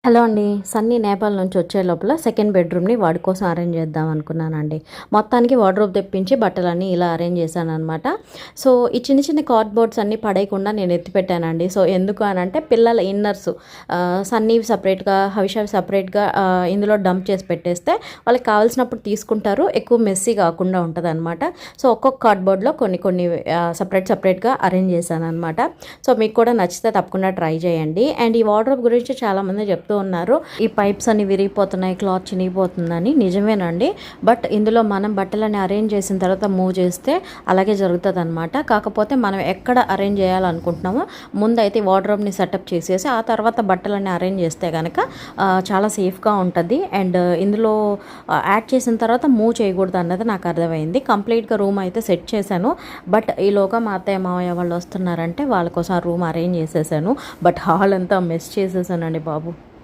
Hello అండి. సన్నీ నేపాల్ నుంచి వచ్చే లోపల సెకండ్ బెడ్రూమ్‌ని వాడి కోసం అరేంజ్ చేద్దాం అనుకున్నానండి. మొత్తానికి వార్డ్‌రోబ్ తెప్పించి బట్టలన్నీ ఇలా అరేంజ్ చేశాననమాట. సో, ఈ చిన్న చిన్న కార్డ్‌బోర్డ్స్ అన్నీ పడేయకుండా నేను ఎత్తిపెట్టానండి. సో, ఎందుకు అనంటే పిల్లల ఇన్నర్స్ సన్నీవి సెపరేట్‌గా, హవిషవి సెపరేట్‌గా ఇందులో డంప్ చేసి పెట్టేస్తే వాళ్ళకి కావాల్సినప్పుడు తీసుకుంటారు. ఎక్కువ మెస్సీ కాకుండా ఉంటదనమాట. సో, ఒక్కొక్క కార్డ్‌బోర్డ్‌లో కొన్ని కొన్ని సెపరేట్‌గా అరేంజ్ చేశాననమాట. సో, మీకు కూడా నచ్చితే తప్పకుండా ట్రై చేయండి. అండ్ ఈ వార్డ్‌రోబ్ గురించి చాలామంది చెప్తూ ఉన్నారు. ఈ పైప్స్ అన్ని విరిగిపోతున్నాయి, క్లాత్ చినిగిపోతుందని. నిజమేనండి. బట్ ఇందులో మనం బట్టలని అరేంజ్ చేసిన తర్వాత మూవ్ చేస్తే అలాగే జరుగుతుందన్నమాట. కాకపోతే మనం ఎక్కడ అరేంజ్ చేయాలనుకుంటున్నామో ముందైతే వార్డ్రోబ్ని సెటప్ చేసేసి ఆ తర్వాత బట్టలన్నీ అరేంజ్ చేస్తే కనుక చాలా సేఫ్గా ఉంటుంది. అండ్ ఇందులో యాడ్ చేసిన తర్వాత మూవ్ చేయకూడదు అన్నది నాకు అర్థమైంది. కంప్లీట్గా రూమ్ అయితే సెట్ చేశాను. బట్ ఈలోగా మా అత్తయ్య మామయ్య వాళ్ళు వస్తున్నారంటే వాళ్ళ కోసం ఆ రూమ్ అరేంజ్ చేసేసాను. బట్ హాల్ అంతా మెస్ చేసేసానండి బాబు.